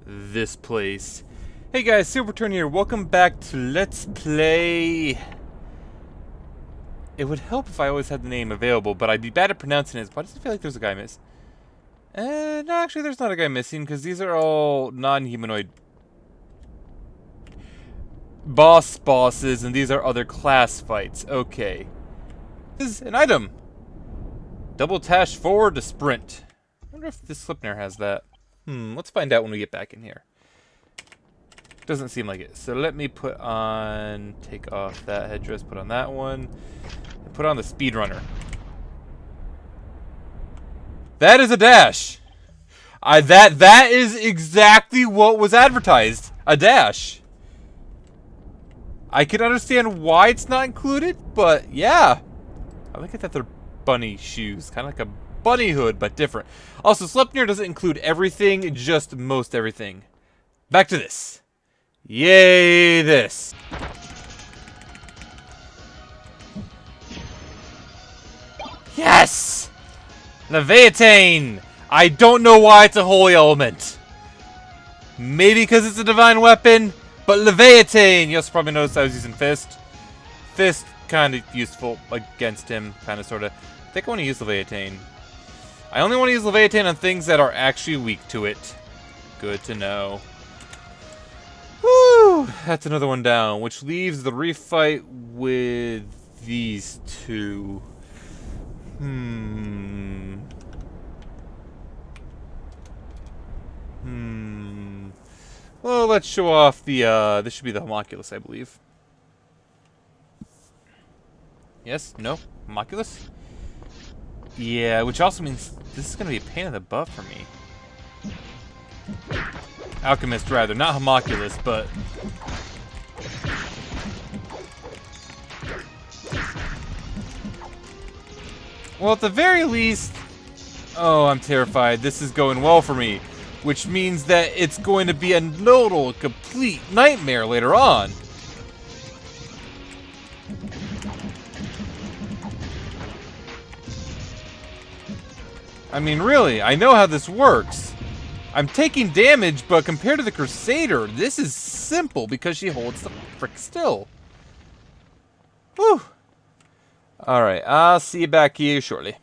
this place. Hey guys, Silverturn here. Welcome back to Let's Play. It would help if I always had the name available, but I'd be bad at pronouncing it. Why does it feel like there's a guy missing? No, actually there's not a guy missing, because these are all non-humanoid bosses, and these are other class fights. Okay. This is an item. Double dash forward to sprint. I wonder if this Slipner has that. Let's find out when we get back in here. Doesn't seem like it. So let me take off that headdress, put on that one, and put on the speedrunner. That is a dash. That is exactly what was advertised. A dash. I can understand why it's not included, but yeah. I like it that they're bunny shoes. Kind of like a bunny hood, but different. Also, Sleipnir doesn't include everything, just most everything. Back to this. Yay, this. Yes! Leviatane! I don't know why it's a holy element. Maybe because it's a divine weapon, but Leviatane! You also probably noticed I was using Fist. Fist, kind of useful against him, kind of, sort of. I think I want to use Leviatane. I only want to use Leviatane on things that are actually weak to it. Good to know. Woo! That's another one down, which leaves the refight with these two. Well, let's show off the, this should be the homunculus, I believe. Yes? No? Homunculus? Yeah, which also means this is going to be a pain in the butt for me. Alchemist, rather. Not homunculus, but... Well, at the very least... Oh, I'm terrified. This is going well for me. Which means that it's going to be a total, complete nightmare later on. I mean, really, I know how this works. I'm taking damage, but compared to the Crusader, this is simple because she holds the frick still. Whew. Alright, I'll see you back here shortly.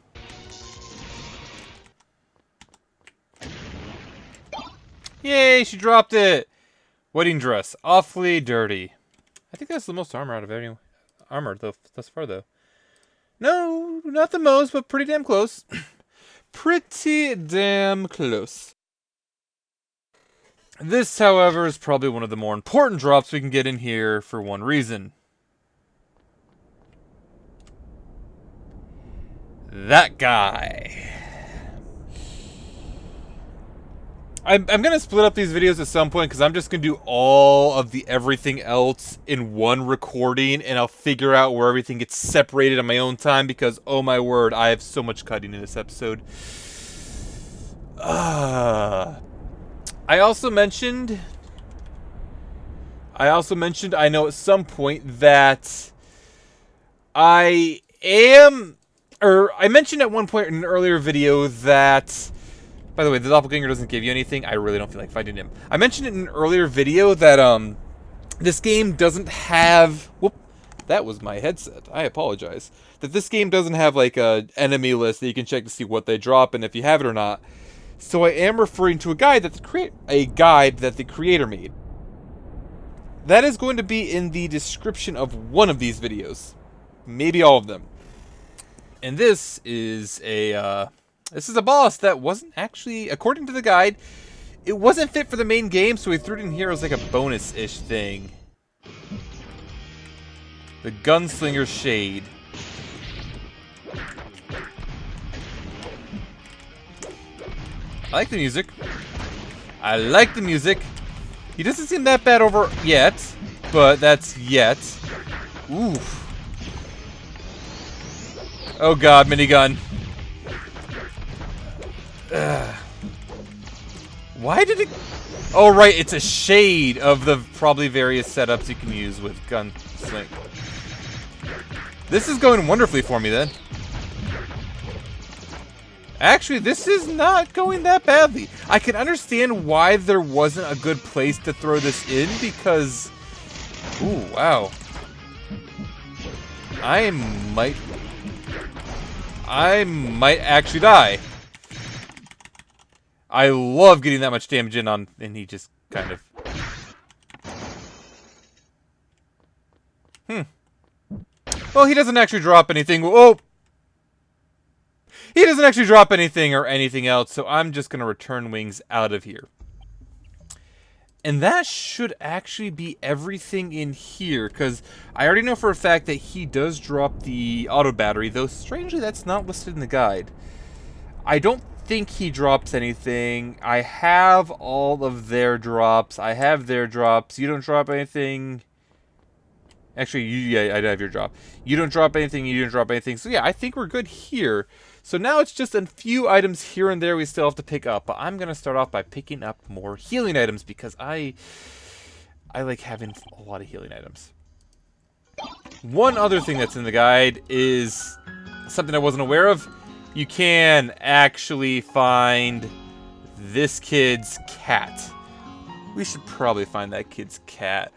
Yay, she dropped it! Wedding dress, awfully dirty. I think that's the most armor out of any armor thus far, though. No, not the most, but pretty damn close. Pretty damn close. This, however, is probably one of the more important drops we can get in here for one reason. That guy. I'm going to split up these videos at some point because I'm just going to do all of the everything else in one recording, and I'll figure out where everything gets separated on my own time because, oh my word, I have so much cutting in this episode. I also mentioned, I know at some point that I mentioned at one point in an earlier video that, by the way, the doppelganger doesn't give you anything. I really don't feel like fighting him. I mentioned it in an earlier video that this game doesn't have... Whoop, that was my headset. I apologize. That this game doesn't have like a enemy list that you can check to see what they drop and if you have it or not. So I am referring to a guide that the creator made. That is going to be in the description of one of these videos. Maybe all of them. And this is a boss that wasn't actually, according to the guide, it wasn't fit for the main game, so we threw it in here as like a bonus-ish thing. The Gunslinger Shade. I like the music. I like the music. He doesn't seem that bad over yet, but that's yet. Oof. Oh god, minigun. Why did it... Oh right, it's a shade of the probably various setups you can use with Gunsling. This is going wonderfully for me then. Actually, this is not going that badly. I can understand why there wasn't a good place to throw this in because... Ooh, wow. I might actually die. I love getting that much damage in on... And he just kind of... Well, he doesn't actually drop anything. Oh! He doesn't actually drop anything or anything else, so I'm just going to return wings out of here. And that should actually be everything in here, because I already know for a fact that he does drop the auto battery, though strangely that's not listed in the guide. I don't think he drops anything. I have all of their drops. I have their drops. You don't drop anything. Actually, yeah, I have your drop. You don't drop anything, you don't drop anything. So yeah, I think we're good here. So now it's just a few items here and there we still have to pick up. But I'm going to start off by picking up more healing items because I like having a lot of healing items. One other thing that's in the guide is something I wasn't aware of. You can actually find this kid's cat. We should probably find that kid's cat.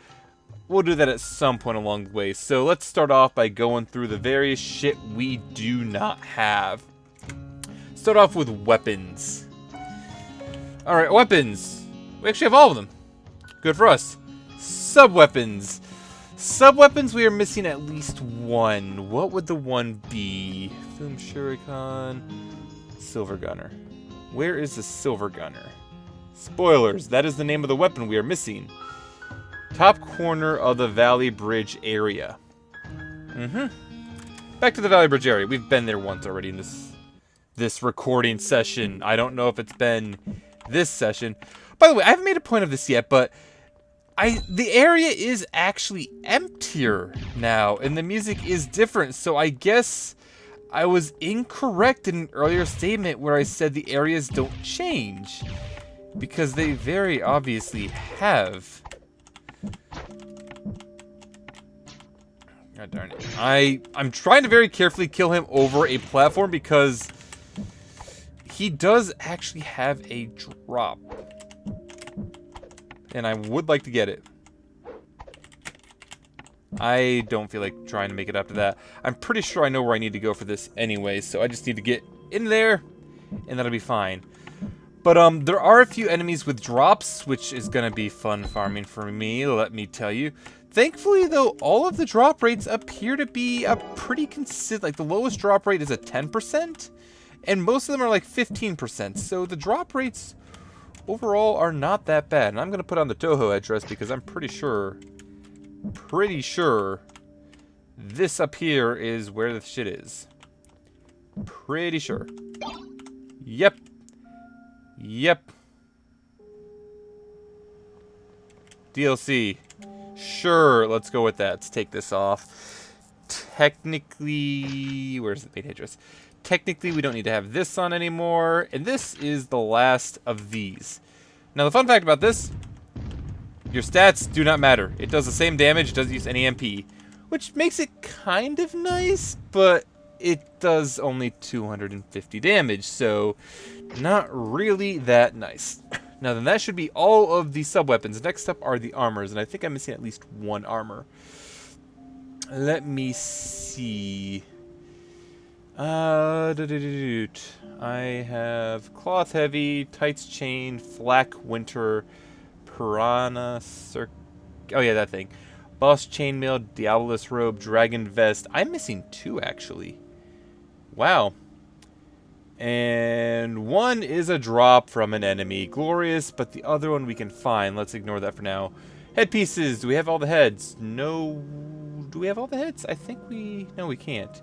We'll do that at some point along the way. So let's start off by going through the various shit we do not have. Start off with weapons. Alright, weapons. We actually have all of them. Good for us. Sub-weapons. Sub-weapons, we are missing at least one. What would the one be? Boom Shuriken. Silver Gunner. Where is the Silver Gunner? Spoilers, that is the name of the weapon we are missing. Top corner of the Valley Bridge area. Back to the Valley Bridge area. We've been there once already in this recording session. I don't know if it's been this session. By the way, I haven't made a point of this yet, but the area is actually emptier now, and the music is different. So I guess I was incorrect in an earlier statement where I said the areas don't change, because they very obviously have. God darn it. I'm trying to very carefully kill him over a platform because he does actually have a drop. And I would like to get it. I don't feel like trying to make it up to that. I'm pretty sure I know where I need to go for this anyway, so I just need to get in there, and that'll be fine. But there are a few enemies with drops, which is going to be fun farming for me, let me tell you. Thankfully, though, all of the drop rates appear to be a pretty consistent. Like, the lowest drop rate is a 10%, and most of them are like 15%. So the drop rates overall are not that bad. And I'm going to put on the Toho address because I'm pretty sure this up here is where the shit is. Pretty sure. Yep. DLC. Sure, let's go with that. Let's take this off. Technically, where's the main address? Technically, we don't need to have this on anymore. And this is the last of these. Now, the fun fact about this, your stats do not matter. It does the same damage, it doesn't use any MP, which makes it kind of nice, but it does only 250 damage, so not really that nice. Now then, that should be all of the sub-weapons. Next up are the armors, and I think I'm missing at least one armor. Let me see. I have Cloth Heavy, Tights Chain, Flak Winter, Piranha Circ... Oh yeah, that thing. Boss Chainmail, Diabolus Robe, Dragon Vest. I'm missing two, actually. Wow. And one is a drop from an enemy. Glorious, but the other one we can find. Let's ignore that for now. Headpieces. Do we have all the heads? No. Do we have all the heads? I think we... No, we can't.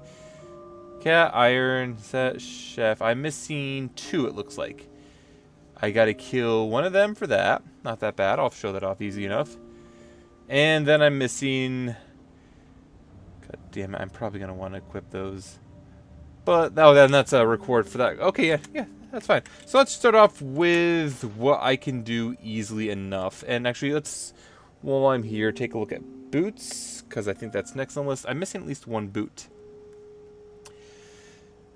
Cat, Iron, Set, Chef. I'm missing two, it looks like. I gotta kill one of them for that. Not that bad. I'll show that off easy enough. And then I'm missing... God damn it. I'm probably gonna want to equip those. But, oh, then that's a record for that. Okay, yeah, that's fine. So let's start off with what I can do easily enough. And actually, let's, while I'm here, take a look at boots, because I think that's next on the list. I'm missing at least one boot.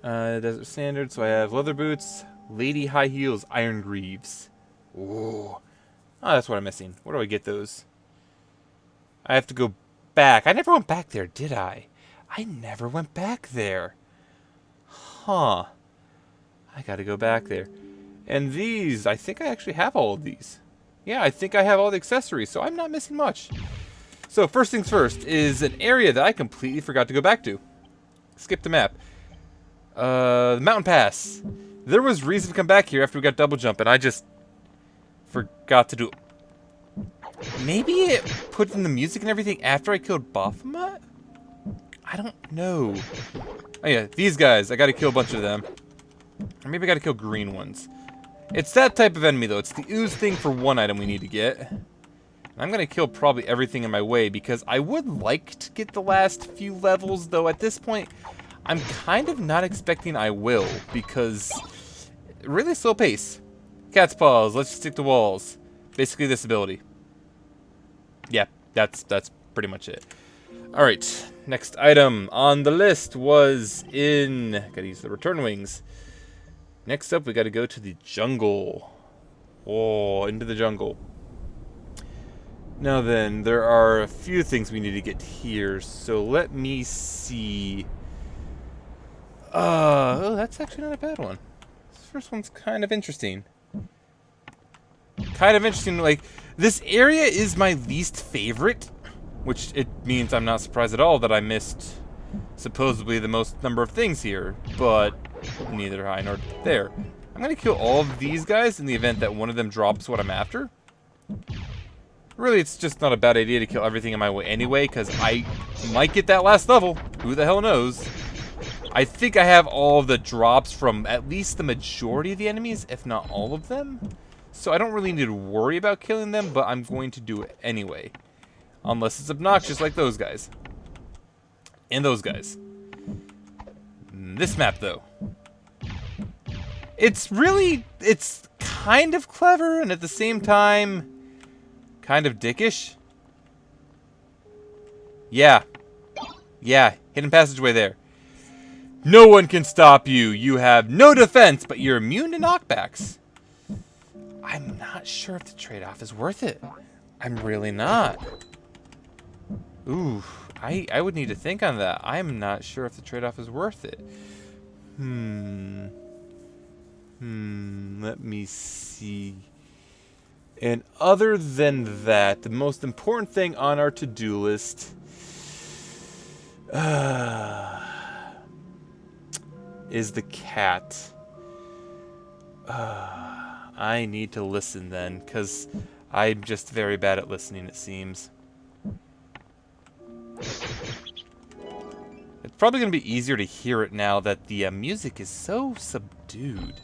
Desert standard, so I have leather boots, lady high heels, iron greaves. Ooh. Oh, that's what I'm missing. Where do I get those? I have to go back. I never went back there, did I? I never went back there. Huh. I gotta go back there. And these, I think I actually have all of these. Yeah, I think I have all the accessories, so I'm not missing much. So first things first is an area that I completely forgot to go back to. Skip the map. The mountain pass. There was reason to come back here after we got double jump, and I just forgot to do it. Maybe it put in the music and everything after I killed Baphomet? I don't know. Oh yeah, these guys. I gotta kill a bunch of them. Or maybe I gotta kill green ones. It's that type of enemy, though. It's the ooze thing for one item we need to get. I'm gonna kill probably everything in my way because I would like to get the last few levels, though at this point, I'm kind of not expecting I will because really slow pace. Cat's paws, let's just stick to walls. Basically this ability. Yeah, that's pretty much it. Alright, next item on the list was gotta use the return wings. Next up, we gotta go to the jungle. Oh, into the jungle. Now then, there are a few things we need to get here, so let me see. Oh, that's actually not a bad one. This first one's kind of interesting. Like, this area is my least favorite, which it means I'm not surprised at all that I missed supposedly the most number of things here, but neither I nor there. I'm gonna kill all of these guys in the event that one of them drops what I'm after. Really, it's just not a bad idea to kill everything in my way anyway, because I might get that last level. Who the hell knows? I think I have all of the drops from at least the majority of the enemies, if not all of them. So I don't really need to worry about killing them, but I'm going to do it anyway. Unless it's obnoxious like those guys. And those guys. This map, though. It's kind of clever, and at the same time, kind of dickish. Yeah. Yeah, hidden passageway there. No one can stop you. You have no defense, but you're immune to knockbacks. I'm not sure if the trade-off is worth it. I'm really not. Ooh, I would need to think on that. I'm not sure if the trade-off is worth it. Let me see. And other than that, the most important thing on our to-do list is the cat. I need to listen then, because I'm just very bad at listening, it seems. It's probably going to be easier to hear it now that the music is so subdued.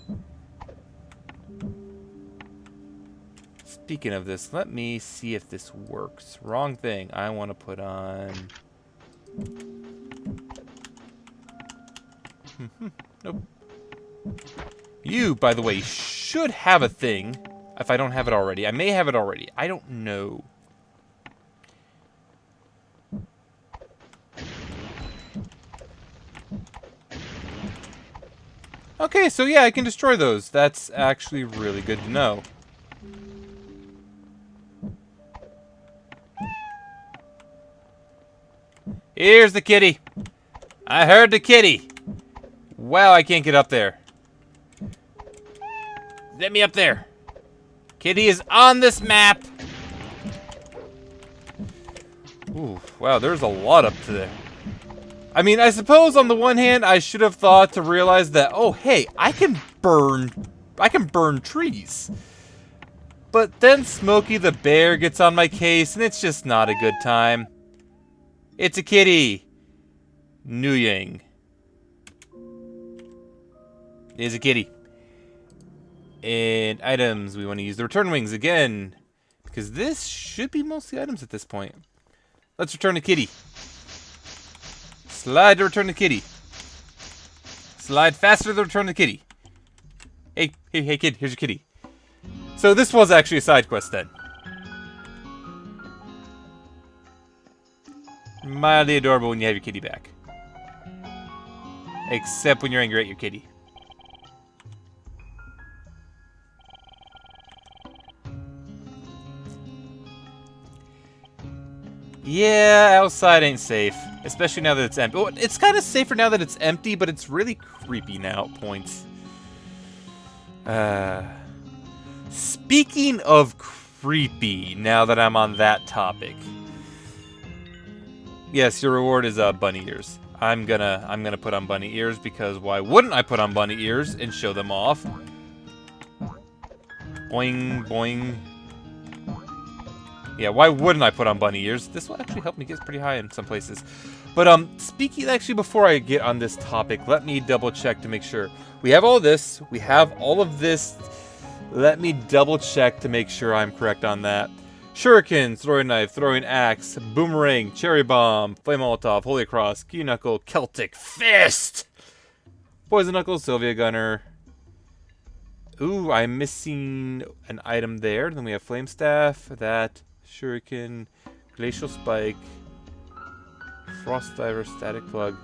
Speaking of this, let me see if this works. Wrong thing. I want to put on... Nope. You, by the way, should have a thing. If I don't have it already. I may have it already. I don't know. Okay, so yeah, I can destroy those. That's actually really good to know. Here's the kitty. I heard the kitty. Wow, I can't get up there. Let me up there. Kitty is on this map. Ooh, wow, there's a lot up to there. I mean, I suppose on the one hand, I should have thought to realize that, oh, hey, I can burn trees. But then Smokey the Bear gets on my case, and it's just not a good time. It's a kitty. Nu Yang. It is a kitty. And items, we want to use the return wings again. Because this should be mostly items at this point. Let's return the kitty. Slide to return the kitty. Slide faster to return the kitty. Hey kid, here's your kitty. So this was actually a side quest then. Mildly adorable when you have your kitty back. Except when you're angry at your kitty. Yeah, outside ain't safe. Especially now that it's empty. Well, it's kind of safer now that it's empty, but it's really creepy now at points. Speaking of creepy, now that I'm on that topic. Yes, your reward is bunny ears. I'm gonna put on bunny ears because why wouldn't I put on bunny ears and show them off? Boing, boing. Yeah, why wouldn't I put on bunny ears? This will actually help me get pretty high in some places. But speaking, actually, before I get on this topic, let me double check to make sure. We have all this. We have all of this. Let me double check to make sure I'm correct on that. Shuriken, throwing knife, throwing axe, boomerang, cherry bomb, flame molotov, holy cross, key knuckle, Celtic fist, poison knuckle, Sylvia gunner. Ooh, I'm missing an item there. Then we have flame staff, that, shuriken, glacial spike, frost diver, static plug.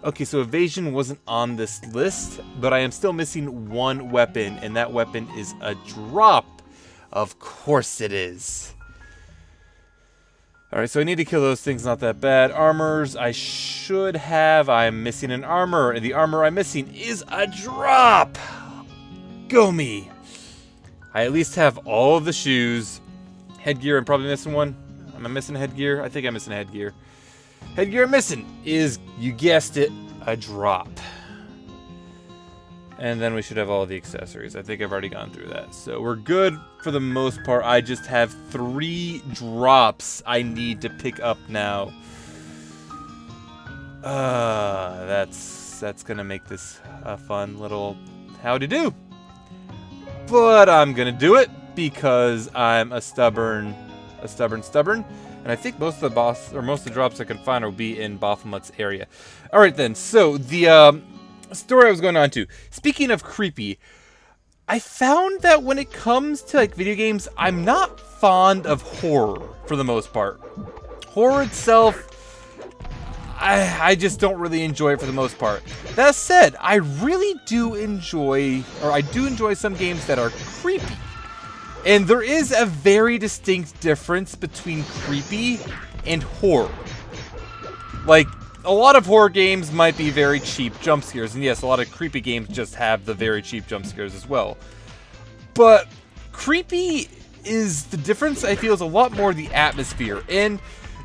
Okay, so evasion wasn't on this list, but I am still missing one weapon, and that weapon is a drop. Of course it is. Alright, so I need to kill those things, not that bad. Armors, I should have. I'm missing an armor, and the armor I'm missing is a drop! Go me! I at least have all of the shoes. Headgear, I'm probably missing one. Am I missing headgear? I think I'm missing headgear. Headgear I'm missing is, you guessed it, a drop. And then we should have all the accessories. I think I've already gone through that. So we're good for the most part. I just have 3 drops I need to pick up now. That's gonna make this a fun little how-to-do. But I'm gonna do it because I'm a stubborn. And I think most of the drops I can find will be in Baphomet's area. All right then. So the story I was going on to. Speaking of creepy, I found that when it comes to like video games, I'm not fond of horror for the most part. Horror itself, I just don't really enjoy it for the most part. That said, I really do enjoy, or I do enjoy some games that are creepy. And there is a very distinct difference between creepy and horror. Like, a lot of horror games might be very cheap jump scares, and yes, a lot of creepy games just have the very cheap jump scares as well. But creepy is the difference, I feel, is a lot more the atmosphere. And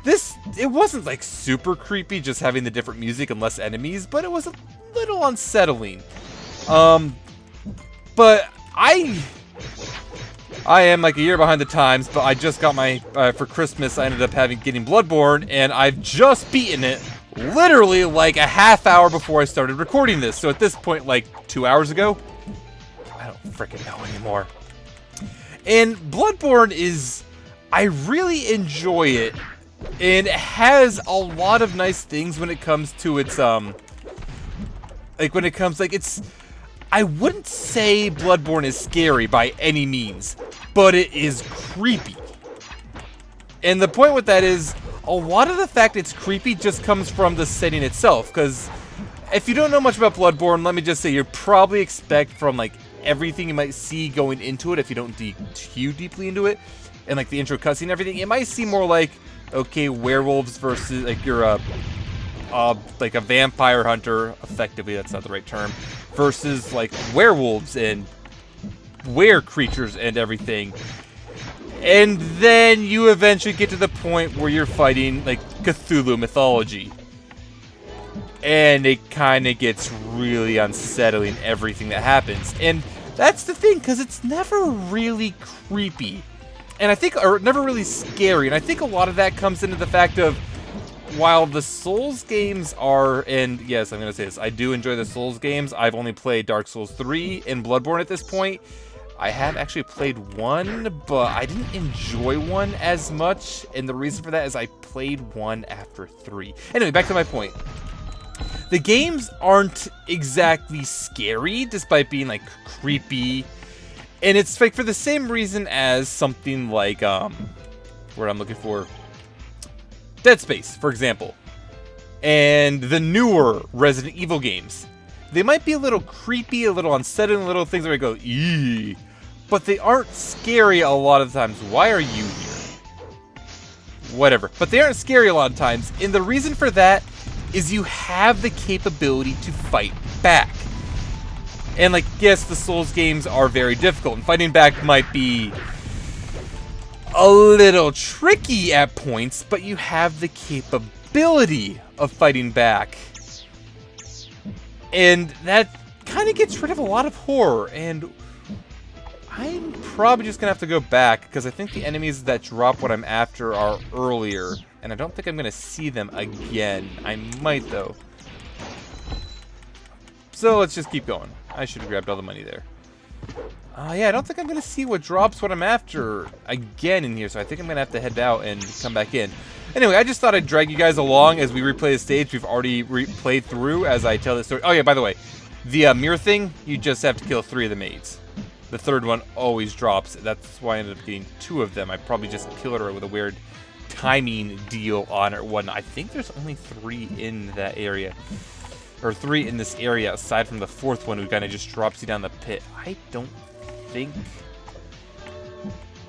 this, it wasn't like super creepy just having the different music and less enemies, but it was a little unsettling. But I am like a year behind the times, but I just got my, for Christmas, I ended up getting Bloodborne, and I've just beaten it literally like a half hour before I started recording this. So at this point, like 2 hours ago, I don't freaking know anymore. And Bloodborne is, I really enjoy it, and it has a lot of nice things when it comes to its, I wouldn't say Bloodborne is scary by any means, but it is creepy. And the point with that is, a lot of the fact it's creepy just comes from the setting itself, because if you don't know much about Bloodborne, let me just say you probably expect from like everything you might see going into it, if you don't dig too deeply into it, and like the intro cutscene and everything, it might seem more like, okay, werewolves versus like you're like a vampire hunter, effectively, that's not the right term, versus like werewolves and were creatures and everything. And then you eventually get to the point where you're fighting like Cthulhu mythology. And it kind of gets really unsettling, everything that happens. And that's the thing, because it's never really creepy. And I think, or never really scary. And I think a lot of that comes into the fact of, while the Souls games are, and yes, I'm going to say this, I do enjoy the Souls games. I've only played Dark Souls 3 and Bloodborne at this point. I have actually played 1, but I didn't enjoy 1 as much. And the reason for that is I played 1 after 3. Anyway, back to my point. The games aren't exactly scary, despite being like creepy. And it's like for the same reason as something like, what I'm looking for, Dead Space, for example, and the newer Resident Evil games. They might be a little creepy, a little unsettling, little things where I go, eee. But they aren't scary a lot of times. Why are you here? Whatever. But they aren't scary a lot of times. And the reason for that is you have the capability to fight back. And like, yes, the Souls games are very difficult. And fighting back might be a little tricky at points. But you have the capability of fighting back. And that kind of gets rid of a lot of horror. And I'm probably just going to have to go back, because I think the enemies that drop what I'm after are earlier, and I don't think I'm going to see them again. I might, though. So let's just keep going. I should have grabbed all the money there. Yeah, I don't think I'm going to see what drops what I'm after again in here, so I think I'm going to have to head out and come back in. Anyway, I just thought I'd drag you guys along as we replay the stage we've already played through as I tell this story. Oh yeah, by the way, the mirror thing, you just have to kill 3 of the maids. The third one always drops. That's why I ended up getting 2 of them. I probably just killed her with a weird timing deal on her one. I think there's only 3 in that area. Or 3 in this area, aside from the 4th one who kind of just drops you down the pit. I don't think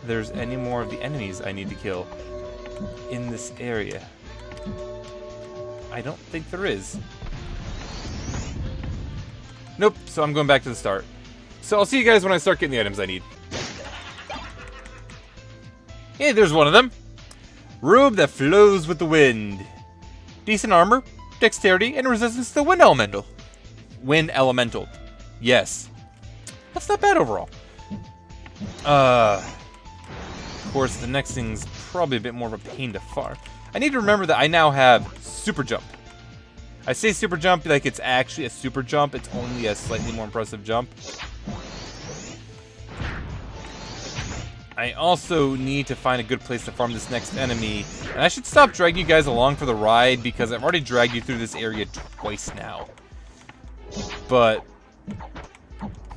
there's any more of the enemies I need to kill in this area. I don't think there is. Nope, so I'm going back to the start. So I'll see you guys when I start getting the items I need. Hey, there's one of them. Robe that flows with the wind. Decent armor, dexterity, and resistance to the wind elemental. Wind elemental. Yes. That's not bad overall. Of course, the next thing's probably a bit more of a pain to farm. I need to remember that I now have super jump. I say super jump like it's actually a super jump. It's only a slightly more impressive jump. I also need to find a good place to farm this next enemy. And I should stop dragging you guys along for the ride because I've already dragged you through this area twice now. But,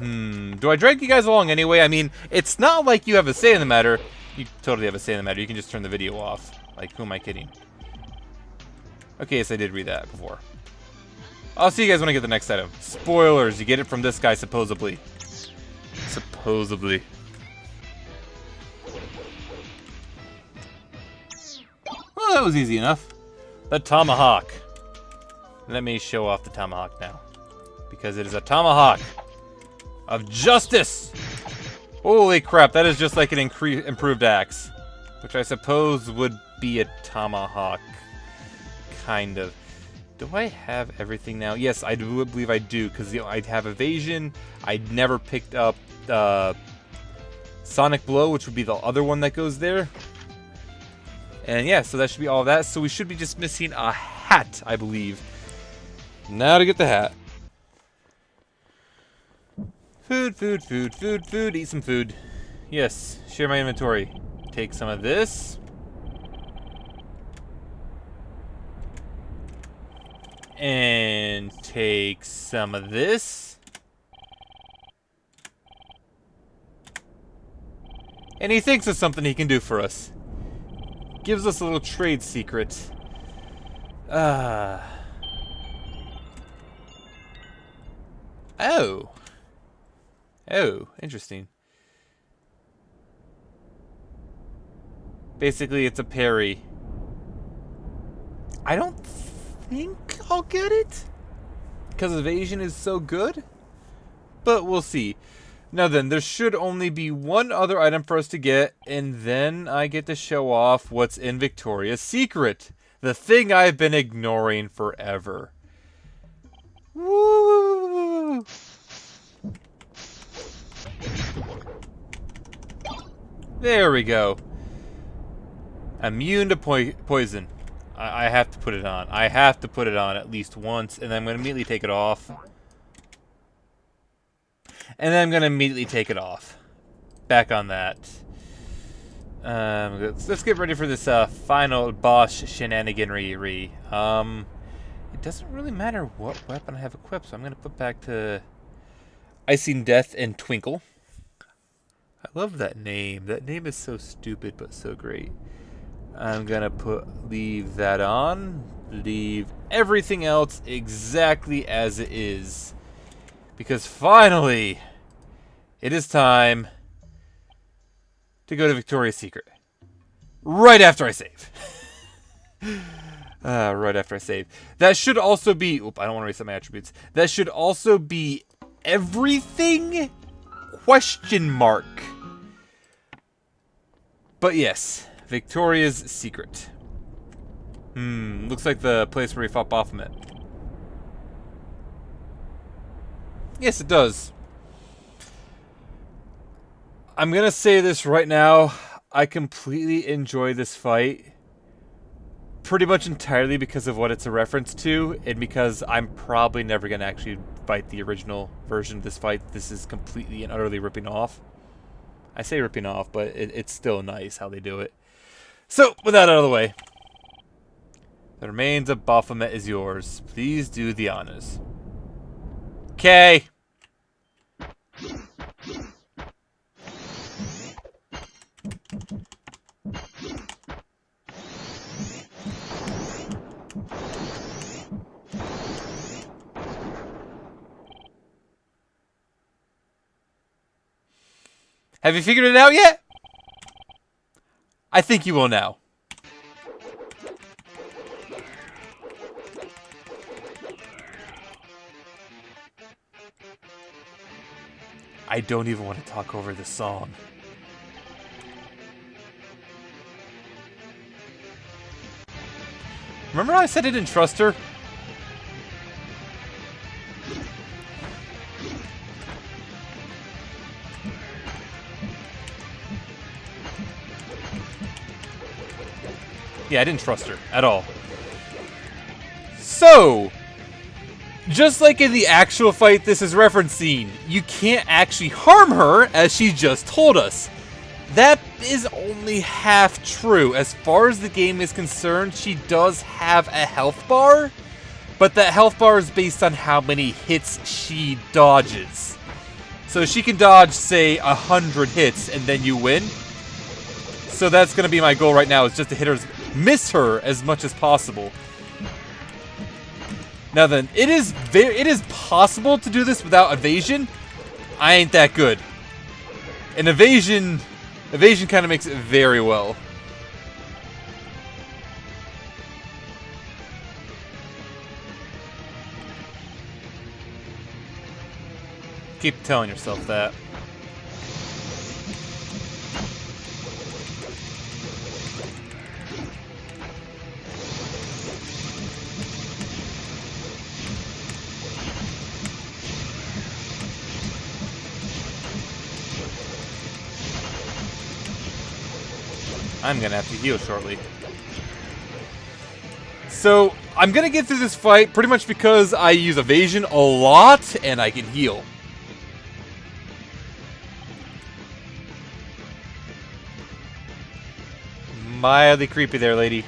do I drag you guys along anyway? I mean, it's not like you have a say in the matter. You totally have a say in the matter. You can just turn the video off. Like, who am I kidding? Okay, yes, I did read that before. I'll see you guys when I get the next item. Spoilers, you get it from this guy, supposedly. Supposedly. Well, that was easy enough. The tomahawk. Let me show off the tomahawk now. Because it is a tomahawk of justice. Holy crap, that is just like an improved axe. Which I suppose would be a tomahawk. Kind of. Do I have everything now? Yes, I do believe I do, because I have evasion. I never picked up Sonic Blow, which would be the other one that goes there. And yeah, so that should be all of that. So we should be just missing a hat, I believe. Now to get the hat. Food, food, food, food, food. Eat some food. Yes, share my inventory. Take some of this. And take some of this. And he thinks of something he can do for us. Gives us a little trade secret. Oh. Oh, interesting. Basically, it's a parry. I don't think I'll get it because evasion is so good, but we'll see. Now then, there should only be one other item for us to get, and then I get to show off what's in Victoria's Secret, the thing I've been ignoring forever. Woo! There we go. Immune to poison. I have to put it on. I have to put it on at least once, and then I'm going to immediately take it off. And then I'm going to immediately take it off. Back on that. Let's get ready for this final boss shenaniganry. It doesn't really matter what weapon I have equipped, so I'm going to put back to Icing Death and Twinkle. I love that name. That name is so stupid, but so great. I'm gonna leave that on. Leave everything else exactly as it is. Because finally, it is time to go to Victoria's Secret. Right after I save. Right after I save. That should also be... Oop, I don't want to reset my attributes. That should also be everything? Question mark. But yes, Victoria's Secret. Looks like the place where we fought Baphomet. Yes, it does. I'm gonna say this right now. I completely enjoy this fight. Pretty much entirely because of what it's a reference to, and because I'm probably never gonna actually fight the original version of this fight. This is completely and utterly ripping off. I say ripping off, but it's still nice how they do it. So, with that out of the way, the remains of Baphomet is yours. Please do the honors. Okay. Have you figured it out yet? I think you will now. I don't even want to talk over this song. Remember how I said I didn't trust her? Yeah, I didn't trust her at all. So, just like in the actual fight this is referencing, you can't actually harm her, as she just told us. That is only half true. As far as the game is concerned, she does have a health bar, but that health bar is based on how many hits she dodges. So she can dodge, say, 100 hits, and then you win. So that's going to be my goal right now, is just to hit her, miss her as much as possible. Now then, it is possible to do this without evasion. I ain't that good. And evasion kind of makes it very well. Keep telling yourself that. I'm gonna have to heal shortly. So, I'm gonna get through this fight pretty much because I use evasion a lot and I can heal. Mildly creepy there, lady.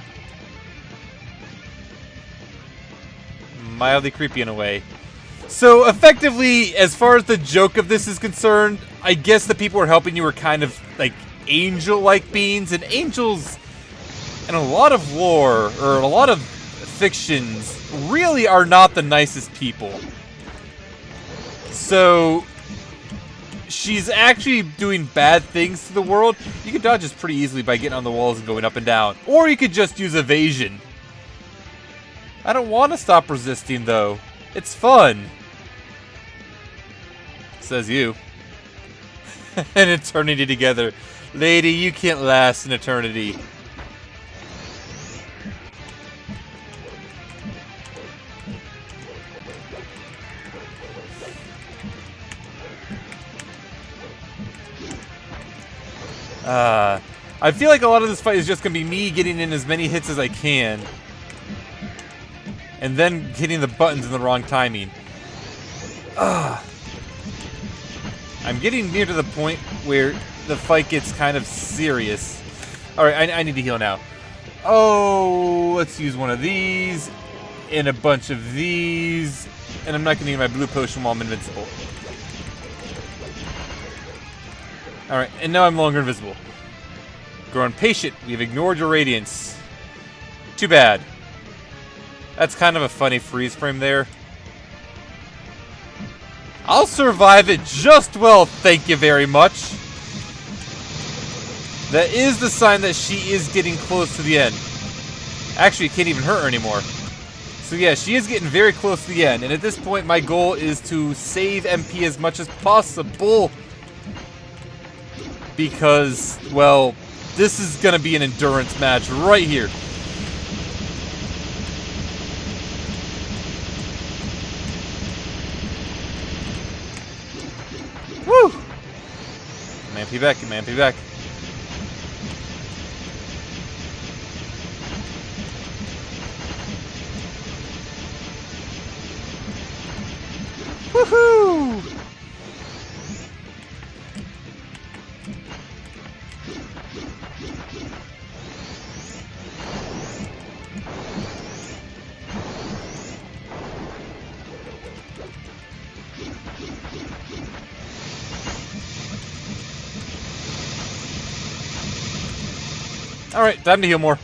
Mildly creepy in a way. So, effectively, as far as the joke of this is concerned, I guess the people who are helping you are kind of, like, angel-like beings, and angels in a lot of lore, or a lot of fictions, really are not the nicest people. So, she's actually doing bad things to the world. You can dodge this pretty easily by getting on the walls and going up and down. Or you could just use evasion. I don't want to stop resisting, though. It's fun. Says you. An eternity together. Lady, you can't last an eternity. I feel like a lot of this fight is just going to be me getting in as many hits as I can. And then hitting the buttons in the wrong timing. I'm getting near to the point where the fight gets kind of serious. Alright, I need to heal now. Oh, let's use one of these. And a bunch of these. And I'm not going to need my blue potion while I'm invincible. Alright, and now I'm no longer invisible. Grown patient, we've ignored your radiance. Too bad. That's kind of a funny freeze frame there. I'll survive it just well, thank you very much. That is the sign that she is getting close to the end. Actually, it can't even hurt her anymore. So yeah, she is getting very close to the end. And at this point, my goal is to save MP as much as possible. Because, well, this is going to be an endurance match right here. Woo! Get my MP back, get my MP back. Woohoo! Alright, time to heal more.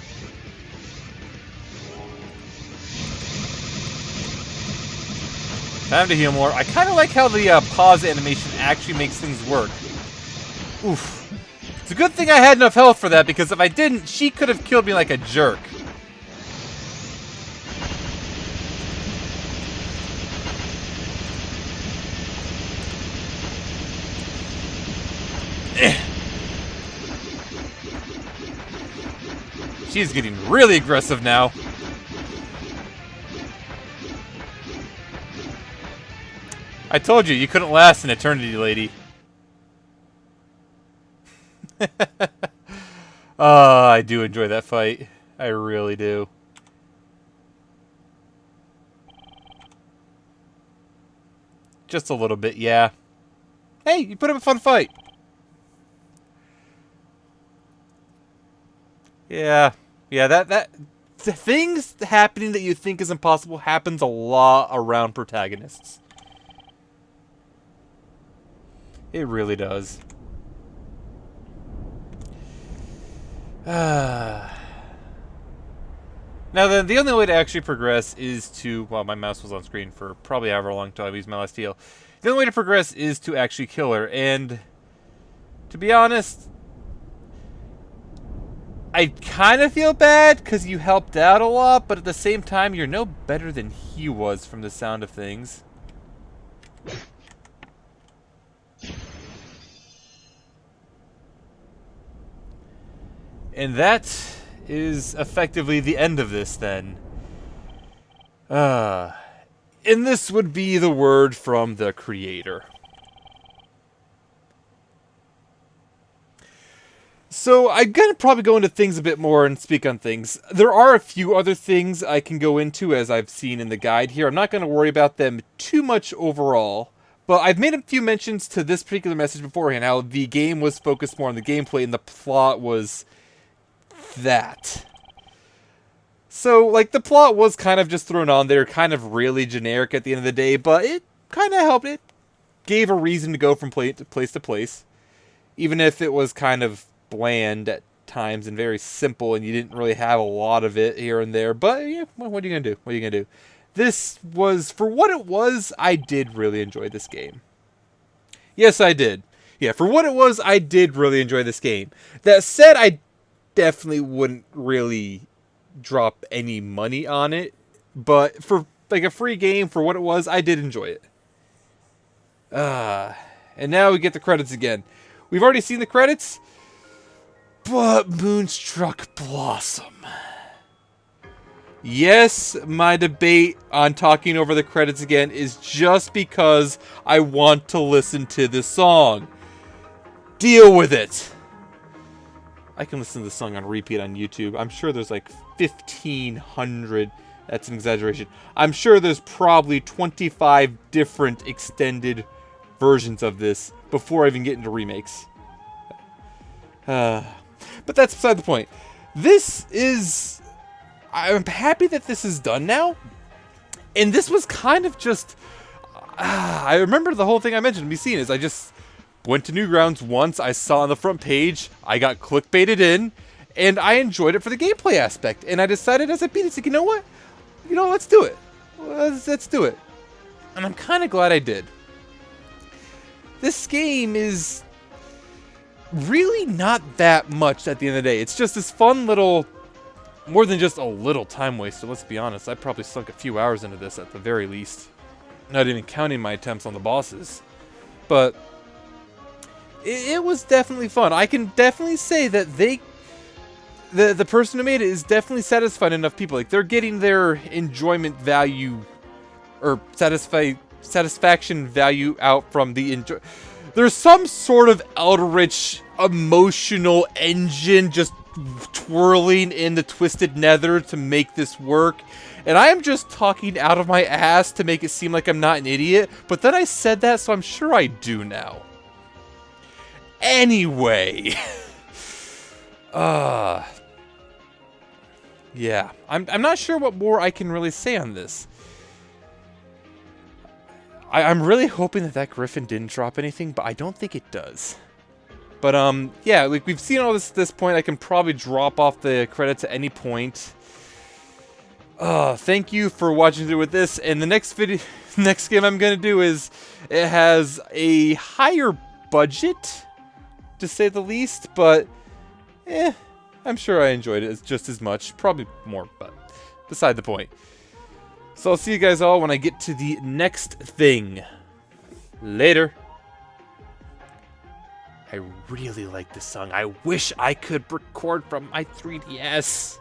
Time to heal more. I kind of like how the pause animation actually makes things work. Oof. It's a good thing I had enough health for that, because if I didn't, she could have killed me like a jerk. She's getting really aggressive now. I told you, you couldn't last an eternity, lady. Oh, I do enjoy that fight. I really do. Just a little bit, yeah. Hey, you put up a fun fight. Yeah. Yeah, the things happening that you think is impossible happens a lot around protagonists. It really does. Now then, the only way to actually progress is to... Well, my mouse was on screen for probably however long until I used my last heal. The only way to progress is to actually kill her, and... to be honest... I kind of feel bad because you helped out a lot, but at the same time, you're no better than he was from the sound of things. And that is effectively the end of this, then. And this would be the word from the creator. So I'm going to probably go into things a bit more and speak on things. There are a few other things I can go into as I've seen in the guide here. I'm not going to worry about them too much overall. But I've made a few mentions to this particular message beforehand, how the game was focused more on the gameplay and the plot was that. So, like, the plot was kind of just thrown on there, kind of really generic at the end of the day, but it kind of helped. It gave a reason to go from place to place. Even if it was kind of bland at times and very simple and you didn't really have a lot of it here and there. But, yeah, what are you going to do? What are you going to do? This was, for what it was, I did really enjoy this game. Yes, I did. Yeah, for what it was, I did really enjoy this game. That said, I definitely wouldn't really drop any money on it. But for, like, a free game, for what it was, I did enjoy it. And now we get the credits again. We've already seen the credits. But Moonstruck Blossom. Yes, my debate on talking over the credits again is just because I want to listen to this song. Deal with it. I can listen to this song on repeat on YouTube. I'm sure there's like 1,500. That's an exaggeration. I'm sure there's probably 25 different extended versions of this before I even get into remakes. But that's beside the point. This is... I'm happy that this is done now. And this was kind of just... I remember the whole thing I mentioned me seeing is I just went to Newgrounds once. I saw on the front page. I got clickbaited in. And I enjoyed it for the gameplay aspect. And I decided as I beat it, like, you know what? You know, let's do it. Let's do it. And I'm kind of glad I did. this game is really not that much at the end of the day. It's just this fun little, more than just a little time waster, let's be honest. I probably sunk a few hours into this at the very least. Not even counting my attempts on the bosses. But it was definitely fun. I can definitely say that the person who made it is definitely satisfied enough people. Like, they're getting their enjoyment value, or satisfaction value out from the enjoy. There's some sort of eldritch emotional engine just twirling in the twisted nether to make this work. And I am just talking out of my ass to make it seem like I'm not an idiot, but then I said that, so I'm sure I do now. Anyway. Yeah. I'm not sure what more I can really say on this. I'm really hoping that griffin didn't drop anything, but I don't think it does. But, yeah, like, we've seen all this at this point. I can probably drop off the credits at any point. Thank you for watching through with this. And the next game I'm gonna do is, it has a higher budget, to say the least, but, I'm sure I enjoyed it just as much. Probably more, but beside the point. So I'll see you guys all when I get to the next thing. Later. I really like this song. I wish I could record from my 3DS.